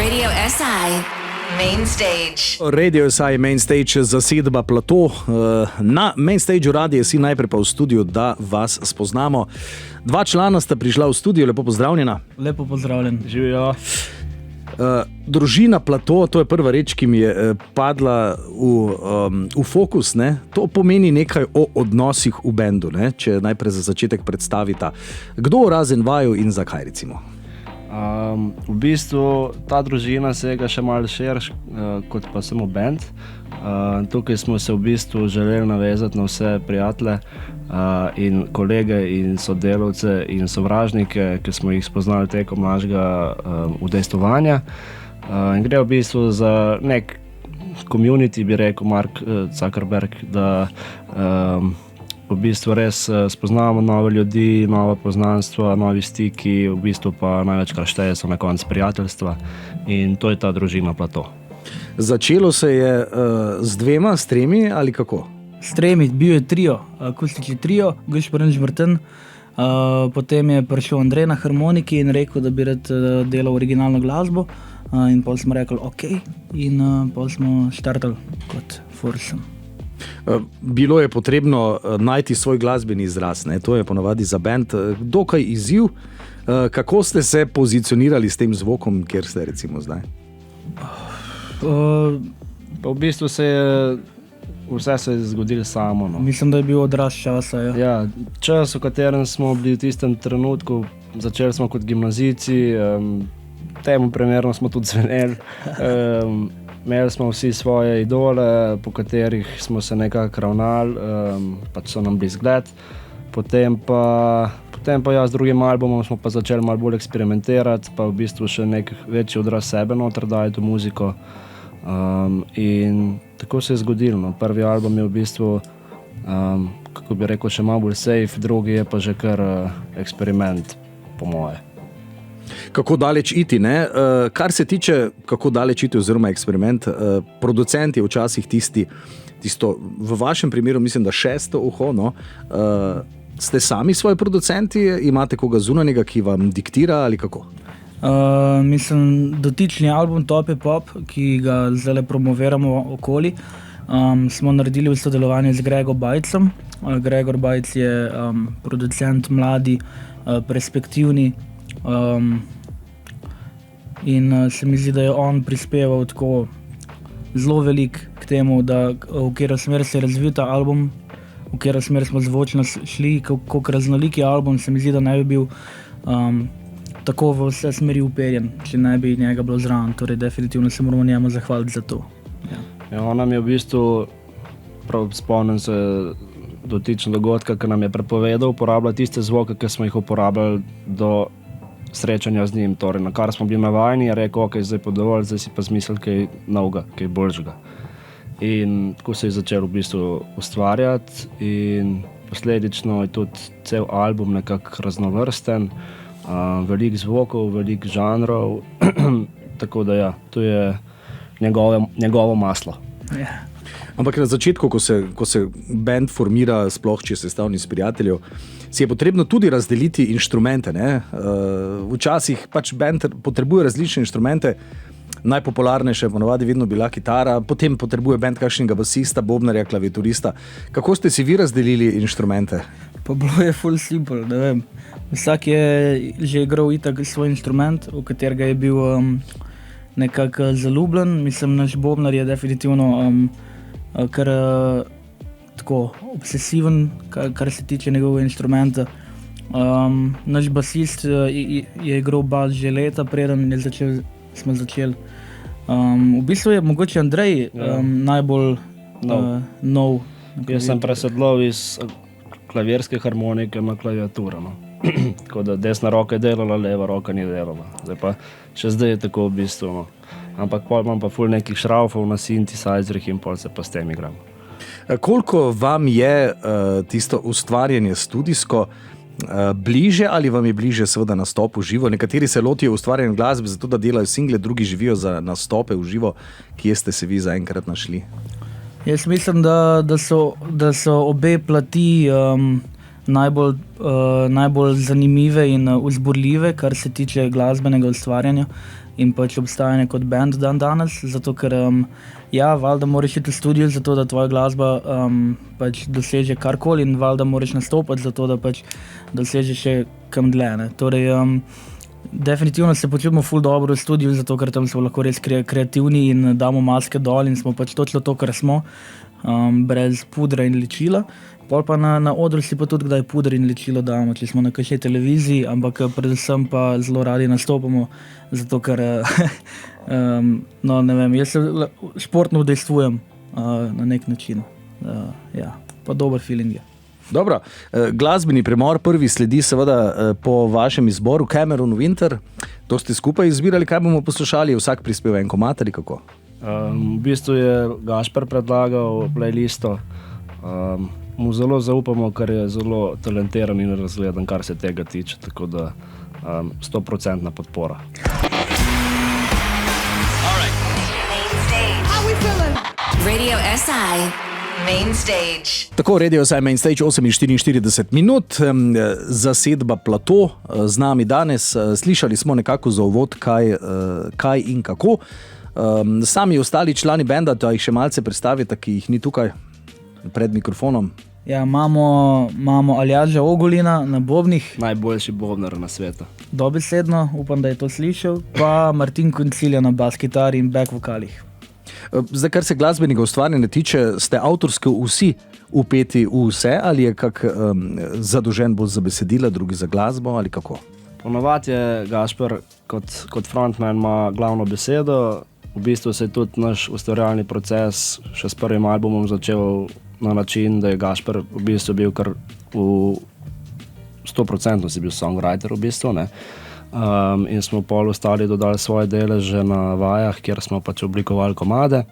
Radio SI Main Stage. Radio SI Main Stage, zasedba Plato. Na Main Stageu Radio SI, najprej pa v studiu, da vas spoznamo. Dva člana sta prišla v studio, lepo pozdravljena. Lepo pozdravljen. Živijo. Družina Plato, to je prva reč, ki mi je padla v fokus. Ne? To pomeni nekaj o odnosih v bendu, ne? Če najprej za začetek predstavita. Kdo razen vaju in zakaj recimo? V bistvu ta družina sega še malo širše kot pa samo bend. Tukaj smo se v bistvu želeli navezati na vse prijatelje in kolege in sodelavce in sovražnike, ki smo jih spoznali tekom našega udejstvovanja. In gre v bistvu za nek community, bi rekel Mark Zuckerberg, da v bistvu res spoznavamo nove ljudi, nova poznanstva, novi stiki, v bistvu pa največkrat šteje so na koncu prijateljstva in to je ta družina Plato. Začelo se je z dvema, s tremi ali kako? S tremi, bil je trio, akustični trio, Gašper Vrten. Potem je prišel Andrej na harmoniki in rekel, da bi rad delal originalno glasbo. In potem smo rekli ok in potem smo štartali kot foursome. Bilo je potrebno najti svoj glasbeni izraz, ne? To je ponavadi za band dokaj izziv. Kako ste se pozicionirali s tem zvokom, kjer ste recimo zdaj? V bistvu vse se je zgodilo samo. No. Mislim, da je bil odraz časa. Ja, čas, v katerem smo bili v tistem trenutku, začeli smo kot gimnazijci, temu primerno smo tudi zveneli. Imeli smo vsi svoje idole, po katerih smo se nekako ravnali, pač so nam bili zgled. Potem pa ja, z drugim albumom smo pa začeli malo bolj eksperimentirati, pa v bistvu še nek večji odraz sebe noter dajati v muziko. In tako se je zgodilo. No. Prvi album je v bistvu, kako bi rekel, še malo bolj safe, drugi je pa že kar eksperiment, po moje. Kako daleč iti, ne? Kar se tiče, kako daleč iti oziroma eksperiment, producent je včasih tisto, v vašem primeru mislim, da šesto uho, no? Ste sami svoji producenti, imate koga zunanjega, ki vam diktira ali kako? Mislim, dotični album Top je Pop, ki ga zdaj promoviramo okoli, smo naredili v sodelovanju z Gregor Bajcem. Gregor Bajc je producent, mladi, perspektivni, in se mi zdi, da je on prispeval tako zelo veliko k temu, da v katero smer se je razvil ta album, v katero smer smo zvočno šli, koliko raznoliki album, se mi zdi, da ne bi bil tako v vse smeri uperjen, če ne bi njega bilo zraven, torej definitivno se moramo njemu zahvaliti za to. Ja, on nam je v bistvu, prav spomnim se dotično dogodka, ki nam je prepovedal uporabljati tiste zvoke, ki smo jih uporabljali do srečanja z njim, torej na kar smo bili navajeni, je rekel, ok, zdaj pa dovolj, zdaj si pa zmislil kaj novega, kaj boljšega. In tako se je začel v bistvu ustvarjati in posledično je tudi cel album nekako raznovrsten, veliko zvokov, veliko žanrov, tako da ja, to je njegovo maslo. Yeah. Ampak na začetku, ko se band formira, sploh če je sestavljen iz prijateljev, si je potrebno tudi razdeliti inštrumente. Ne? Včasih pač band potrebuje različne inštrumente, najpopularnejše je ponavadi vedno bila kitara, potem potrebuje band kakšnega basista, bobnarja, klaviaturista. Kako ste si vi razdelili inštrumente? Pa bilo je full simple, ne vem. Vsak je že igral itak svoj inštrument, v katerega je bil nekako zaljubljen. Mislim, naš bobnar je definitivno kar tako obsesiven, kar se tiče njegovega inštrumenta. Naš basist je igral bas že leta, preden smo začeli. V bistvu je mogoče Andrej najbolj nov. Jaz sem presedlal iz klavirske harmonike na klaviaturo. No. Tako da desna roka je delala, leva roka ni delala. Zdaj pa še zdaj je tako v bistvu. No. Ampak pol imam pa ful nekih šraufov na synthesizerih in pol se pa s tem igram. Koliko vam je tisto ustvarjanje studijsko bliže ali vam je bliže seveda nastop v živo? Nekateri se lotijo ustvarjanja glasbe zato, da delajo single, drugi živijo za nastope v živo. Kje ste se vi zaenkrat našli? Jaz mislim, da so obe plati najbolj zanimive in vzburljive, kar se tiče glasbenega ustvarjanja in pač obstajanja kot band danes, zato ker valjda moraš iti v studio zato, da tvoja glasba pač doseže karkoli in valjda moraš nastopati zato, da pač doseže še kam dlje, ne. Torej, definitivno se počutimo ful dobro v studiu, zato ker tam smo lahko res kreativni in damo maske dol in smo pač točno to, kar smo, brez pudra in ličila. Pol pa na odru si pa tudi kdaj puder in ličilo damo, če smo na kakšni televiziji, ampak predvsem pa zelo radi nastopamo, zato ker, ne vem, jaz se športno udejstvujem na nek način. Pa dober feeling je. Dobro, glasbeni premor prvi sledi seveda po vašem izboru Cameron Winter. To ste skupaj izbirali, kaj bomo poslušali, vsak prispeva en komad ali kako? V bistvu je Gašper predlagal playlisto. Mu zelo zaupamo, ker je zelo talentiran in razgledan, kar se tega tiče, tako da 100% podpora. Radio SI Main Stage. Tako, Radio SI Main Stage, 8:44 minut, zasedba Plato z nami danes. Slišali smo nekako za uvod, kaj in kako. Sami ostali člani benda, da jih še malce predstavite, ki jih ni tukaj pred mikrofonom. Ja, imamo Aljaža Ogulina na bobnih. Najboljši bobnar na svetu. Dobesedno, upam, da je to slišal. Pa Martin Koncilja na bas kitari in back vokalih. Zdaj, kar se glasbenega ustvarjanja tiče, ste avtorsko vsi vpeti v vse, ali je kak zadolžen bolj za besedila, drugi za glasbo, ali kako? Ponavadi je Gašper kot frontman ima glavno besedo. V bistvu se je tudi naš ustvarjalni proces še s prvim albumom začel na način, da je Gašper v bistvu bil kar 100% si bil songwriter v bistvu, ne. In smo pol ostali dodali svoje deleže na vajah, kjer smo pač oblikovali komade.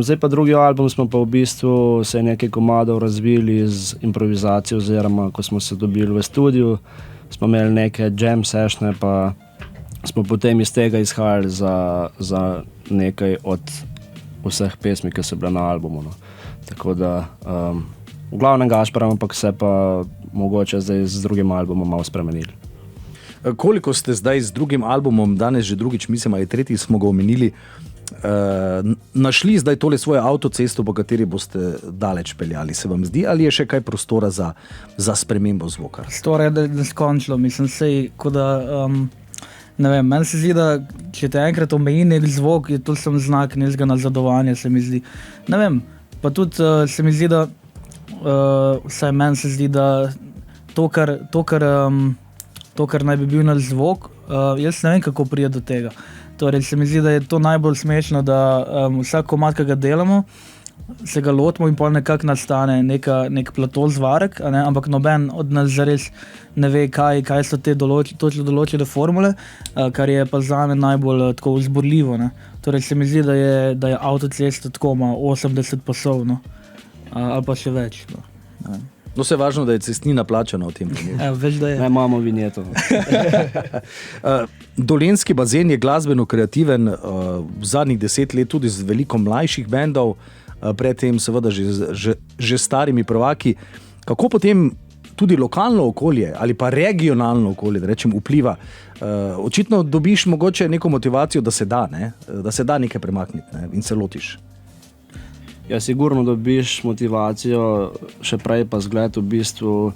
Zdaj pa drugi album smo pa v bistvu se nekaj komadov razvili z improvizacijo, oziroma ko smo se dobili v studiu, smo imeli neke jam sessione, pa smo potem iz tega izhajali za nekaj od vseh pesmi, ki so bile na albumu, no. Tako da v glavnem Gašper, ampak se pa mogoče zdaj z drugim albumom malo spremenili. Koliko ste zdaj z drugim albumom, danes že drugič, mislim, ali tretji smo ga omenili, našli zdaj tole svojo avtocesto, po kateri boste daleč peljali, se vam zdi, ali je še kaj prostora za spremembo zvoka? Prostora je neskončno, mislim, sej, ko da, ne vem, meni se zdi, da če te enkrat omeji nek zvok, je to sem znak nekega nazadovanja, se mi zdi. Ne vem, pa tudi se mi zdi, da vsaj meni se zdi, da to, kar naj bi bil naš zvok, jaz ne vem, kako prije do tega. Torej, se mi zdi, da je to najbolj smešno, da vsak komad, ki ga delamo, se ga lotimo in pol nekako nastane nek plato zvarek, ampak noben od nas zares ne ve, kaj so te točno določene formule, kar je pa zame najbolj tako vzburljivo, ne. Torej, se mi zdi, da je avtocesta tako ima 80 pasov, no, ali pa še več, no. No, se je važno, da je cestnina plačana v tem primeru. Veš, da je. Ne, imamo vinjeto. Dolenjski bazen je glasbeno kreativen v zadnjih 10 let tudi z veliko mlajših bendov, predtem seveda že starimi prvaki. Kako potem tudi lokalno okolje ali pa regionalno okolje, da rečem, vpliva? Očitno dobiš mogoče neko motivacijo, da se da, ne? Da se da nekaj premakniti, ne? In se lotiš. Ja, sigurno dobiš motivacijo, še prej pa zgled v bistvu,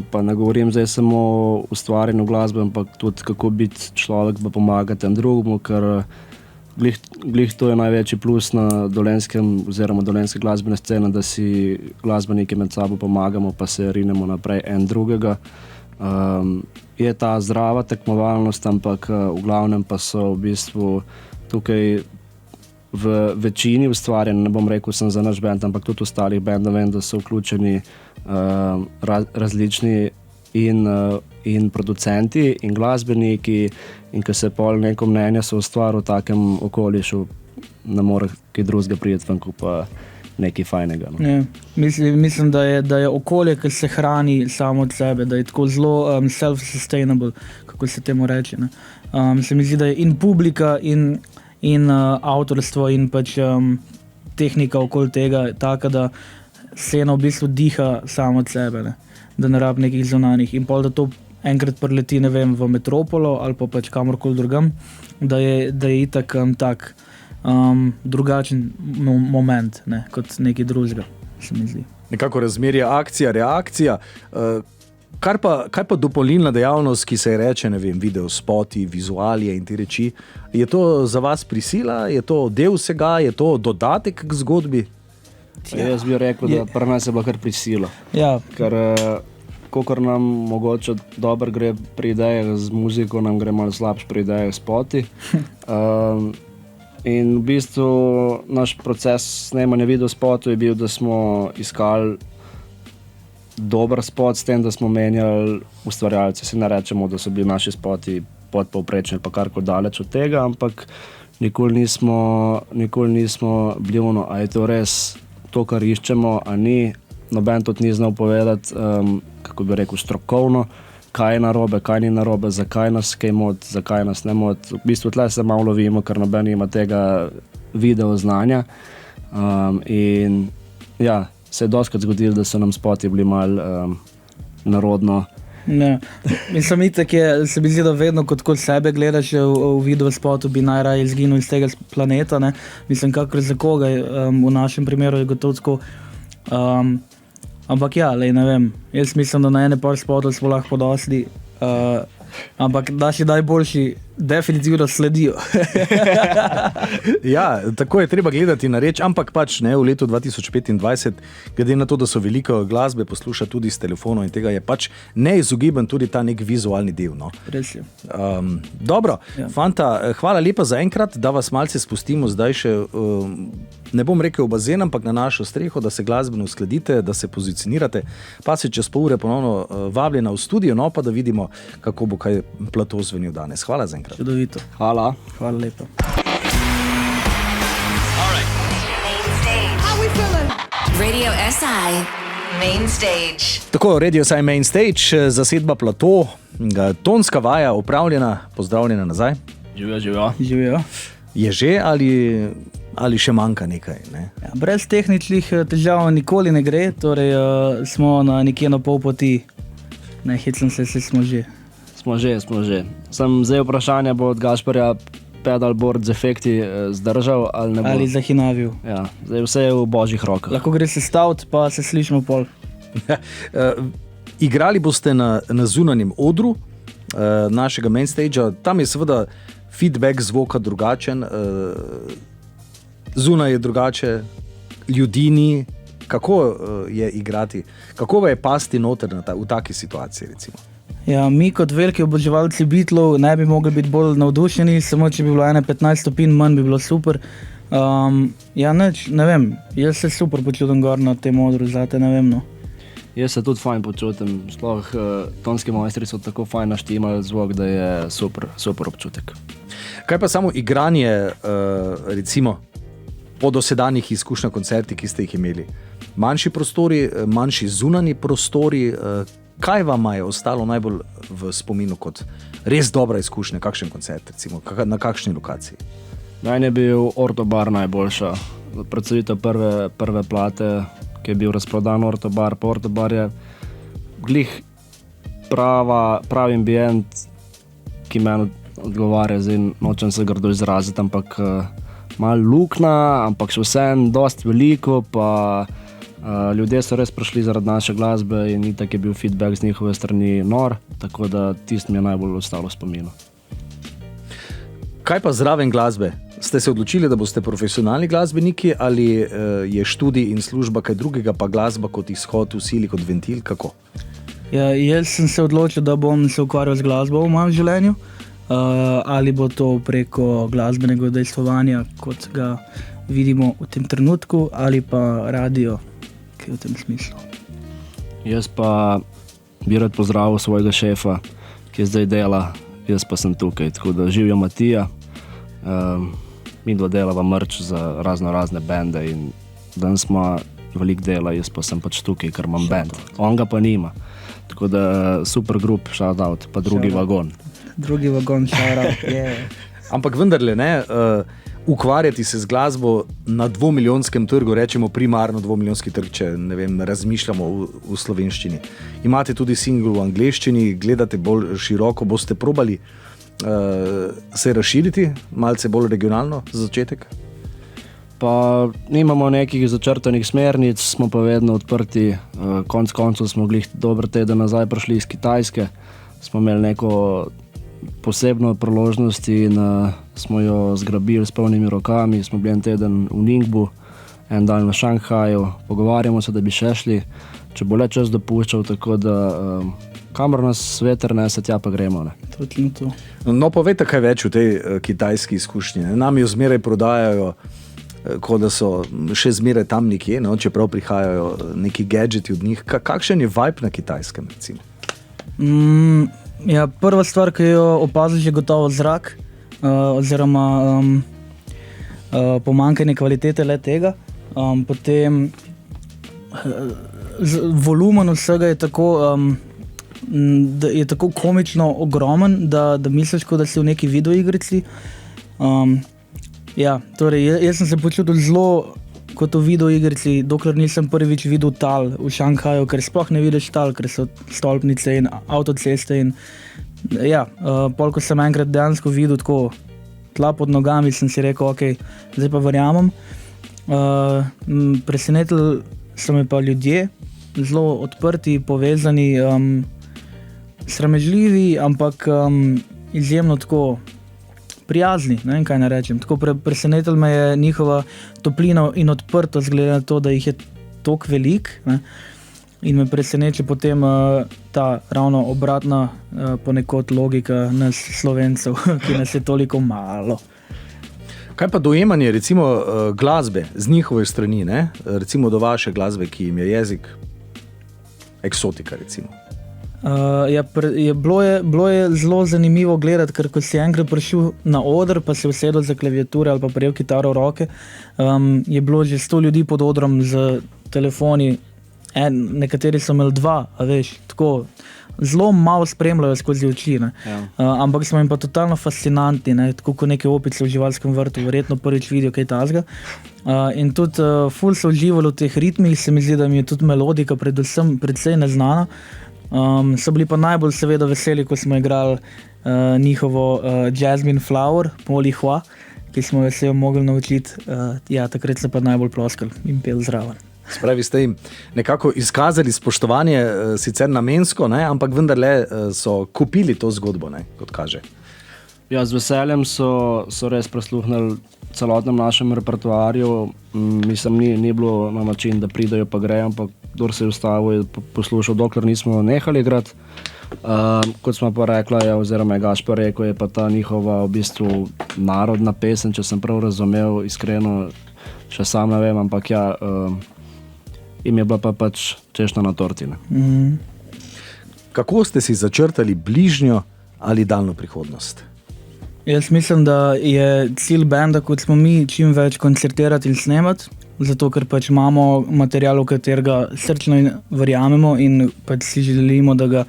pa ne govorim zdaj samo o ustvarjanju glasbe, ampak tudi kako biti človek, pa pomagati en drugemu, ker glih to je največji plus na dolenjskem oziroma dolenjske glasbene scene, da si glasbeniki med sabo pomagamo, pa se rinemo naprej en drugega. Je ta zdrava tekmovalnost, ampak v glavnem pa so v bistvu tukaj v večini ustvarjanj, ne bom rekel sem za naš band, ampak tudi ostalih bendov, vem, da so vključeni različni in producenti in glasbeniki, in ko se pol neko mnenje so ustvaril v takem okolišu, ne more kaj drugega priti ven, ko pa nekaj fajnega, no. Ja, mislim, da je okolje, ki se hrani samo od sebe, da je tako zelo self-sustainable, kako se temu reče, ne. Se mi zdi, da je in publika in avtorstvo in pač tehnika okoli tega taka, da scena v bistvu diha samo od sebe, ne. da ne rabi nekih zunanjih. In pol, da to enkrat preleti, ne vem, v metropolo ali pa pač kamorkoli drugam, da je itak tak drugačen moment, ne, kot nekaj drugega, se mi zdi. Nekako razmerje akcija, reakcija. Kaj pa dopolnilna dejavnost, ki se je reče, ne vem, video spoti, vizualije in te reči, je to za vas prisila, je to del vsega, je to dodatek k zgodbi? Jaz bi rekel, da pri nas je bila kar prisila. Ja. Ker kolikor nam mogoče dobro gre pri idejah z muziko, nam gre malo slabše pri idejah spoti. In v bistvu naš proces snemanja videospotov je bil, da smo iskali dober spot s tem, da smo menjali ustvarjalce. Se ne rečemo, da so bili naši spoti podpovprečni ali pa karkoli daleč od tega, ampak nikoli nismo bili ono, a je to res to, kar iščemo, a ni. Noben tudi ni znal povedati, kako bi rekel, strokovno, kaj je narobe, kaj ni narobe, zakaj nas kaj moti, zakaj nas ne moti. V bistvu tle se malo lovimo, ker noben ima tega video znanja. In ja, se je dostikrat zgodilo, da so nam spoti bili malo narodno. Ne. Mislim, itak se mi zdi, da vedno kot sebe gledaš v video spotu, bi najraje izginil iz tega planeta. Ne. Mislim, kakor za koga, v našem primeru je gotovo tako. Ampak ja, ne vem, jaz mislim, da na ene par spotov smo lahko podosli, ampak naši najboljši definitivno sledijo. Ja, tako je treba gledati na reč, ampak pač ne, v letu 2025, glede na to, da so veliko glasbe posluša tudi s telefonom in tega je pač neizogiben tudi ta nek vizualni del. No. Res je. Dobro, ja. Fanta, hvala lepa za enkrat, da vas malce spustimo zdaj še, ne bom rekel v bazen, ampak na našo streho, da se glasbeno uskladite, da se pozicionirate, pa se čez pol ure ponovno vabljena v studio, no pa da vidimo, kako bo kaj plato zvenil danes. Hvala za enkrat. Čudovito. Hvala. Hvala lepa. Radio SI Main Stage. Tako, Radio SI Main Stage, zasedba plato, tonska vaja opravljena, pozdravljena nazaj. Živijo. Je že ali še manjka nekaj? Ne? Ja, brez tehničnih težav nikoli ne gre, torej smo nekje na pol poti. Ne, hecam se, smo že. Smo že. Sem zdaj vprašanje bo od Gašperja pedalboard z efekti zdržal ali ne bo? Ali zahinavil. Ja, zdaj vse je v božjih rokah. Lahko gre se staviti, pa se slišimo pol. Igrali boste na zunanjem odru našega main stagea. Tam je seveda feedback zvoka drugačen, zunaj je drugače, ljudi ni. Kako je igrati? Kako je pasti noter v taki situaciji, recimo? Ja, mi kot veliki oboževalci Beatlov ne bi mogli biti bolj navdušeni, samo če bi bilo 15 stopinj manj, bi bilo super. Ja, ne vem, jaz se super počutim gor na tem odru, zate ne vem, no. Jaz se tudi fajn počutim, sploh tonski mojstri so tako fajn naštimali zvok, da je super občutek. Kaj pa samo igranje, recimo, po dosedanjih izkušnjah koncerti, ki ste jih imeli? Manjši prostori, manjši zunanji prostori, kaj vam je ostalo najbolj v spominu kot res dobra izkušnja, kakšen koncert, recimo, na kakšni lokaciji? Meni je bil Ortobar najboljša. Predstavitev prve plate, ki je bil razprodan Ortobar, pa Ortobar je glih pravi ambient, ki meni odgovarja, zdaj nočem se grdo izraziti, ampak malo lukna, ampak še vsem dosti veliko, pa ljudje so res prišli zaradi naše glasbe in itak je bil feedback z njihove strani nor, tako da tisto mi je najbolj ostalo v spominu. Kaj pa zraven glasbe? Ste se odločili, da boste profesionalni glasbeniki ali je študij in služba kaj drugega, pa glasba kot izhod v sili, kot ventil, kako? Ja, jaz sem se odločil, da bom se ukvarjal z glasbo v mojem življenju, ali bo to preko glasbenega udejstvovanja, kot ga vidimo v tem trenutku, ali pa radio, ki je v tem smislu. Jaz pa bi rad pozdravil svojega šefa, ki zdaj dela, jaz pa sem tukaj, tako da živijo Matija. Mi dva delava merch za razne bende in danes ima veliko dela, jaz pa sem pač tukaj, ker imam band. On ga pa nima. Tako da super grup, shout out, pa drugi vagon. Drugi vagon, shout out, yeah. Ampak vendarle, ne, ukvarjati se z glasbo na 2-milijonskem trgu, rečemo primarno 2-milijonski trg, če ne vem, razmišljamo v slovenščini. Imate tudi single v angleščini, gledate bolj široko, boste probali se razširiti, malce bolj regionalno za začetek? Pa nimamo nekih začrtanih smernic, smo pa vedno odprti. Konec koncev smo glih dober teden nazaj prišli iz Kitajske, smo imeli neko posebno priložnost in smo jo zgrabili s polnimi rokami. Smo bili en teden v Ningbu, en dan v Šanghaju, pogovarjamo se, da bi še šli, če bo le čas dopuščal, tako da kamor nas veter nese, tja pa gremo. Ne. To. No, povejte kaj več o tej kitajski izkušnji. Nam jo zmeraj prodajajo, kot da so še zmeraj tam nekje, no, čeprav prihajajo neki gadgeti od njih. Kakšen je vibe na Kitajskem, recimo? Ja, prva stvar, ki jo opaziš, je gotovo zrak, oziroma pomanjkanje kvalitete le tega. Potem volumen vsega je tako, da je tako komično ogromen, da misliš, kot da si v neki videoigrici. Ja, torej, jaz sem se počutil zelo kot v videoigrici, dokler nisem prvič videl tal v Šanghaju, ker sploh ne vidiš tal, ker so stolpnice in avtoceste in ja, pol, ko sem enkrat dejansko videl tako tla pod nogami, sem si rekel, ok, zdaj pa verjamem. Presenetili so me pa ljudje, zelo odprti, povezani, sramežljivi, ampak izjemno tako prijazni, ne vem kaj ne rečem. Tako presenetila me je njihova toplina in odprtost, glede na to, da jih je toliko velik, ne? In me preseneča potem ta ravno obratna ponekod logika nas Slovencev, ki nas je toliko malo. Kaj pa dojemanje recimo glasbe z njihove strani, ne? Recimo do vaše glasbe, ki jim je jezik eksotika, recimo? Bilo je zelo zanimivo gledati, ker ko si enkrat prišel na oder, pa si usedel za klaviature ali pa prijel kitaro v roke, je bilo že 100 ljudi pod odrom z telefoni, nekateri so imeli 2, a veš, tako zelo malo spremljajo skozi oči, ne. Ja. Ampak smo jim pa totalno fascinantni, ne, tako kot neke opice v živalskem vrtu, verjetno prvič vidijo kaj tazga. In tudi ful so uživali v teh ritmih, se mi zdi, da mi je tudi melodika predvsem precej neznana. So bili pa najbolj seveda veseli, ko smo igrali njihovo Jasmine Flower, Molly Hua, ki smo se jo mogli naučiti. Ja, takrat se pa najbolj ploskali in pel zraven. Spravi, ste jim nekako izkazali spoštovanje, sicer namensko, ne, ampak vendarle so kupili to zgodbo, ne, kot kaže. Ja, z veseljem so res prisluhnili celotnem našem repertoarju. Mislim, ni bilo na način, da pridajo pa grejo, ampak kdor se je ustavil, je poslušal, dokler nismo nehali igrati. Kot smo pa rekla, oziroma je Gašper rekel, je pa ta njihova v bistvu narodna pesem, če sem prav razumel, iskreno, še sam ne vem, ampak ja, im je bila pa pač češnja na torti. Kako ste si začrtali bližnjo ali daljno prihodnost? Jaz mislim, da je cilj benda, kot smo mi, čim več koncertirati in snemati, zato ker pač imamo material, v katerega srčno verjamemo in pač si želimo, da ga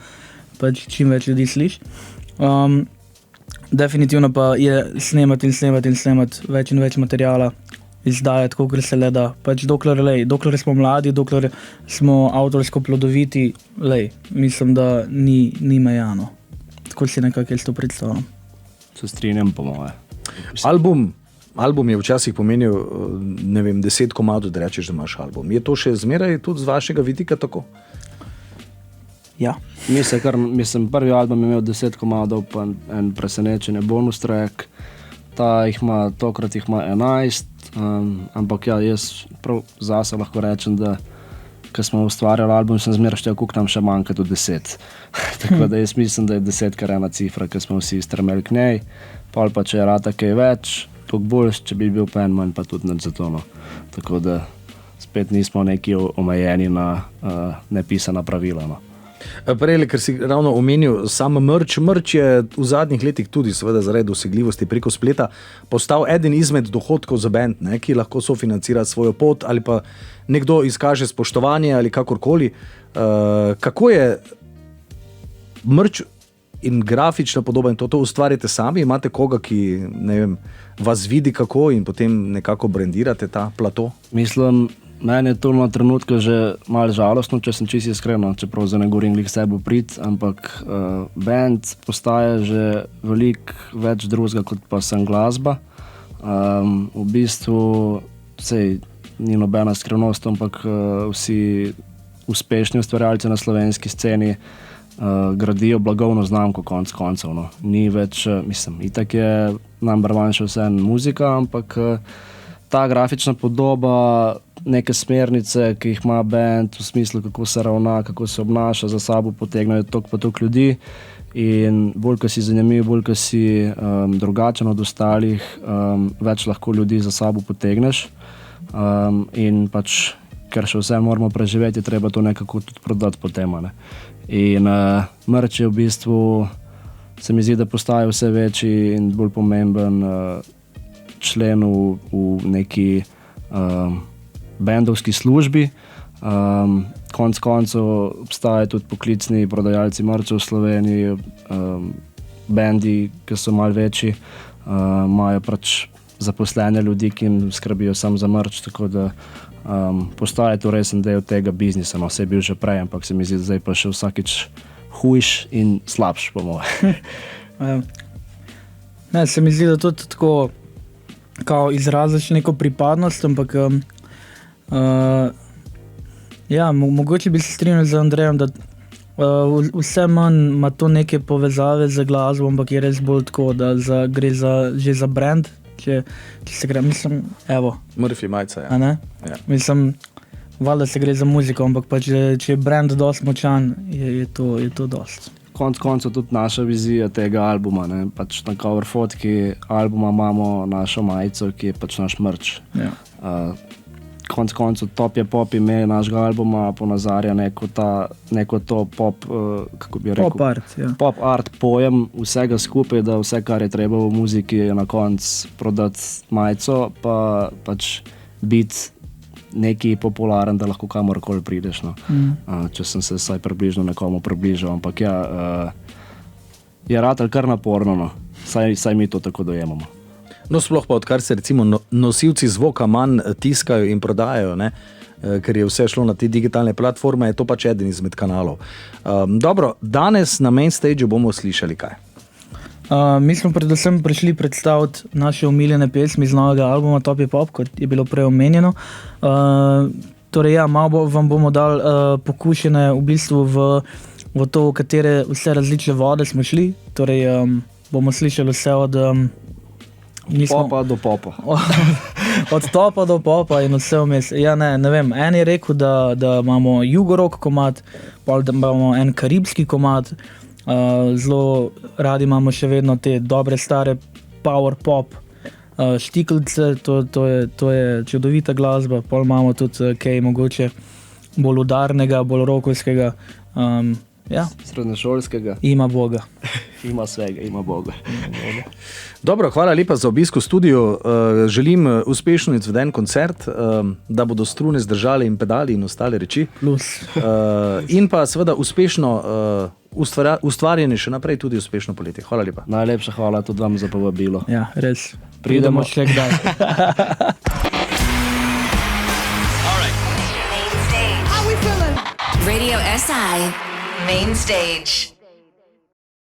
pač čim več ljudi sliši. Definitivno pa je snemati več in več materijala, izdajati, kolikor se le da. Pač dokler smo mladi, dokler smo avtorsko plodoviti, mislim, da ni mejano. Tako si nekako jaz to predstavljam. Se strinjam po moje. Album je včasih pomenil, ne vem, 10 komadov, da rečeš, da imaš album. Je to še zmeraj tudi z vašega vidika tako? Ja. Mislim, prvi album je imel 10 komadov, pa en presenečenje bonus track. Tokrat jih ima 11, ampak ja, jaz prav zase lahko rečem, da ko smo ustvarjali album, sem zmeraj štel, koliko nam še manjka do 10. Tako da jaz mislim, da je 10 kar ena cifra, ki smo vsi stremeli k njej. Pol pa če je rata kaj več, toliko bolj, če bi bil pa en manj, pa tudi nad zatono. Tako da spet nismo neki omejeni na nepisana pravila. No. Prej, ker si ravno omenil sam merch je v zadnjih letih tudi seveda zaradi dosegljivosti preko spleta postal eden izmed dohodkov za band, ne, ki lahko sofinancira svojo pot ali pa nekdo izkaže spoštovanje ali kakorkoli. Kako je merch in grafična podoba in to ustvarjate sami, imate koga, ki ne vem, vas vidi kako in potem nekako brandirate ta plato? Mislim, meni je to na trenutku že malo žalostno, če sem čisto iskren, čeprav za ne govorim glih sebe prid, ampak band postaja že veliko več drugega kot pa sem glasba. V bistvu sej ni nobena skrivnost, ampak vsi uspešni ustvarjalci na slovenski sceni gradijo blagovno znamko konec koncev. No. Ni več, mislim, itak je number one še vse muzika, ampak ta grafična podoba, neke smernice, ki jih ima band v smislu, kako se ravna, kako se obnaša, za sabo potegnejo toliko ljudi in bolj, ko si zanimiv, bolj, ko si drugačen od ostalih, več lahko ljudi za sabo potegneš in pač, ker še vse moramo preživeti, treba to nekako tudi prodati potem. Ne? In merch je v bistvu, se mi zdi, da postaja vse večji in bolj pomemben člen v neki bendovski službi. Konec koncev obstajajo tudi poklicni prodajalci merča v Sloveniji, bendi, ki so malo večji, imajo pač zaposlene ljudi, ki jim skrbijo samo za merč, tako da postaja to resen del tega biznisa. No, vse je bil že prej, ampak se mi zdi, da zdaj pa še vsakič hujš in slabš, po moje. Ne, se mi zdi, da to tako kao izraziš neko pripadnost, ampak ja, mogoče bi se strinjal z Andrejem, da vse manj ima to neke povezave z glasbo, ampak je res bolj tako, da gre že za brand, če se gre, mislim, evo. Murphy majca, ja. A ne? Ja. Mislim, valjda se gre za muziko, ampak pa če je brand dost močan, je to dost. Konec koncev tudi naša vizija tega albuma, ne? Pač na cover fotki albuma imamo našo majico, ki je pač naš merch. Ja. Konec koncev Top je pop ime našega albuma ponazarja neko to pop, kako bi rekel, Pop art, ja. Pop art pojem vsega skupaj, da vse, kar je treba v muziki, je na koncu prodati majico, pa pač biti neki popularen, da lahko kamorkoli prideš. No. Če sem se vsaj približno nekomu približal, ampak ja, je ratal kar naporno, no. Saj mi to tako dojemamo. No, sploh pa odkar se recimo nosilci zvoka manj tiskajo in prodajajo, ne? Ker je vse šlo na te digitalne platforme, je to pač eden izmed kanalov. Dobro, danes na main stage bomo slišali kaj? Mi smo predvsem prišli predstaviti naše omiljene pesmi z novega albuma Top je pop, kot je bilo prej omenjeno. Torej ja, malo vam bomo dali pokušene v bistvu v to, v katere vse različne vode smo šli. Torej bomo slišali vse od popa do popa. Od topa do popa in vse vmes. Ja, ne vem, en je rekel, da imamo jugorok komad, pa da imamo en karibski komad, zelo radi imamo še vedno te dobre stare power pop štiklice, to je čudovita glasba, pol imamo tudi kaj mogoče bolj udarnega, bolj rokovskega, ja. Srednješolskega. Ima Boga. Ima svega, ima Boga. Dobro, hvala lepa za obisk v studiu. Želim uspešno izveden koncert, da bodo strune zdržali in pedali in ostale reči. Plus. In pa seveda uspešno ustvarjanje še naprej, tudi uspešno poletje. Hvala lepa. Najlepša hvala tudi vam za povabilo. Ja, res. Pridemo še kdaj. Radio SI Main Stage.